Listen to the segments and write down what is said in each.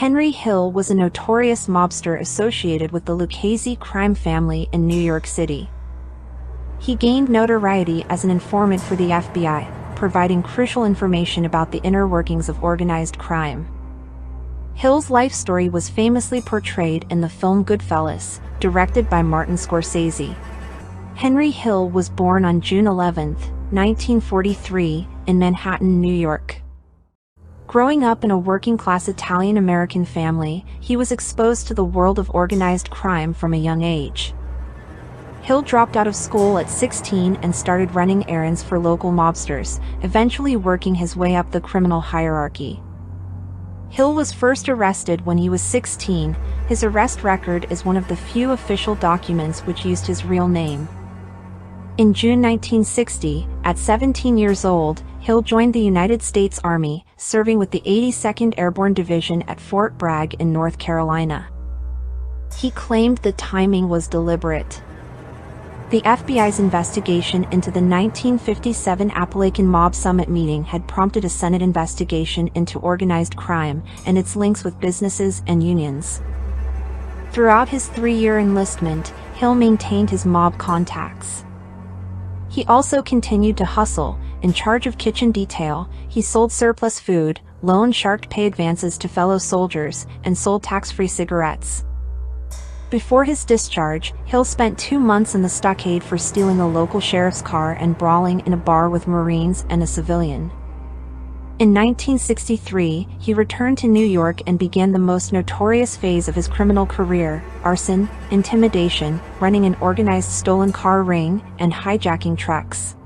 Henry Hill was a notorious mobster associated with the Lucchese crime family in New York City. He gained notoriety as an informant for the FBI, providing crucial information about the inner workings of organized crime. Hill's life story was famously portrayed in the film Goodfellas, directed by Martin Scorsese. Henry Hill was born on June 11, 1943, in Manhattan, New York. Growing up in a working-class Italian-American family, he was exposed to the world of organized crime from a young age. Hill dropped out of school at 16 and started running errands for local mobsters, eventually working his way up the criminal hierarchy. Hill was first arrested when he was 16. His arrest record is one of the few official documents which used his real name. In June 1960, at 17 years old, Hill joined the United States Army, serving with the 82nd Airborne Division at Fort Bragg in North Carolina. He claimed the timing was deliberate. The FBI's investigation into the 1957 Appalachian Mob Summit meeting had prompted a Senate investigation into organized crime and its links with businesses and unions. Throughout his 3-year enlistment, Hill maintained his mob contacts. He also continued to hustle. In charge of kitchen detail, he sold surplus food, loaned shark pay advances to fellow soldiers, and sold tax-free cigarettes. Before his discharge, Hill spent 2 months in the stockade for stealing a local sheriff's car and brawling in a bar with Marines and a civilian. In 1963, he returned to New York and began the most notorious phase of his criminal career: arson, intimidation, running an organized stolen car ring, and hijacking trucks.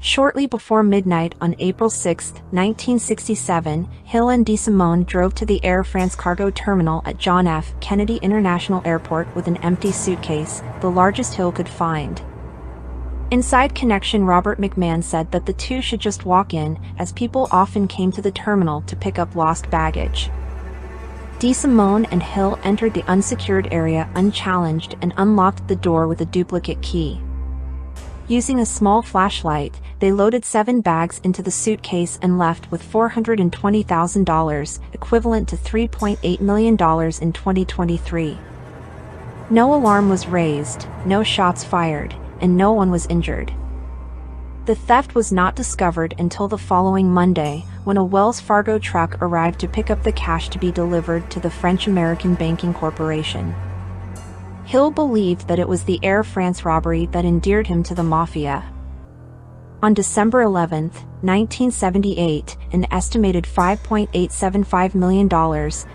Shortly before midnight on April 6, 1967, Hill and DeSimone drove to the Air France cargo terminal at John F. Kennedy International Airport with an empty suitcase, the largest Hill could find. Inside Connection Robert McMahon said that the two should just walk in, as people often came to the terminal to pick up lost baggage. DeSimone and Hill entered the unsecured area unchallenged and unlocked the door with a duplicate key. Using a small flashlight, they loaded 7 bags into the suitcase and left with $420,000, equivalent to $3.8 million in 2023. No alarm was raised, no shots fired, and no one was injured. The theft was not discovered until the following Monday, when a Wells Fargo truck arrived to pick up the cash to be delivered to the French-American Banking Corporation. Hill believed that it was the Air France robbery that endeared him to the mafia. On December 11, 1978, an estimated $5.875 million,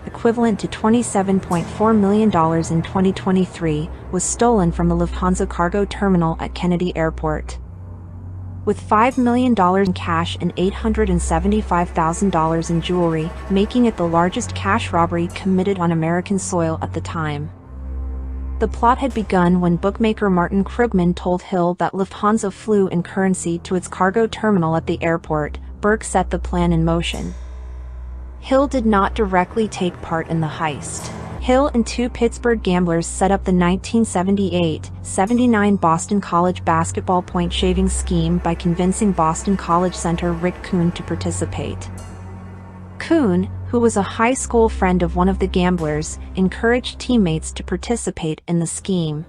equivalent to $27.4 million in 2023, was stolen from the Lufthansa cargo terminal at Kennedy Airport. With $5 million in cash and $875,000 in jewelry, making it the largest cash robbery committed on American soil at the time. The plot had begun when bookmaker Martin Krugman told Hill that Lufthansa flew in currency to its cargo terminal at the airport. Burke set the plan in motion. Hill did not directly take part in the heist. Hill and 2 Pittsburgh gamblers set up the 1978-79 Boston College basketball point shaving scheme by convincing Boston College center Rick Kuhn to participate. Kuhn, who was a high school friend of one of the gamblers, encouraged teammates to participate in the scheme.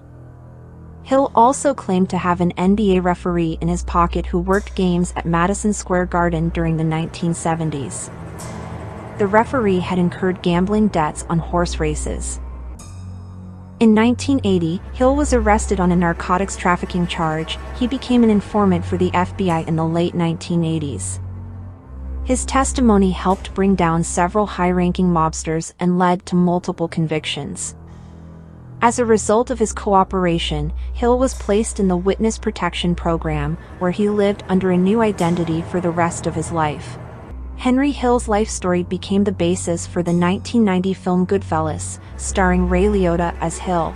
Hill also claimed to have an NBA referee in his pocket who worked games at Madison Square Garden during the 1970s. The referee had incurred gambling debts on horse races. In 1980, Hill was arrested on a narcotics trafficking charge. He became an informant for the FBI in the late 1980s. His testimony helped bring down several high-ranking mobsters and led to multiple convictions. As a result of his cooperation, Hill was placed in the Witness Protection Program, where he lived under a new identity for the rest of his life. Henry Hill's life story became the basis for the 1990 film Goodfellas, starring Ray Liotta as Hill.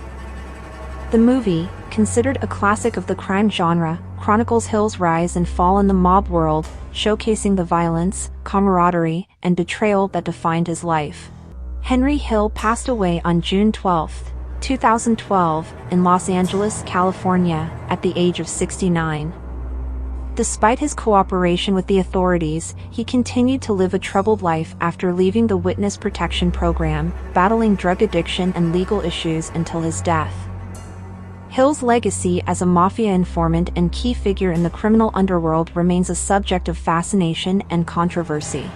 The movie, considered a classic of the crime genre, chronicles Hill's rise and fall in the mob world, showcasing the violence, camaraderie, and betrayal that defined his life. Henry Hill passed away on June 12, 2012, in Los Angeles, California, at the age of 69. Despite his cooperation with the authorities, he continued to live a troubled life after leaving the witness protection program, battling drug addiction and legal issues until his death. Hill's legacy as a mafia informant and key figure in the criminal underworld remains a subject of fascination and controversy.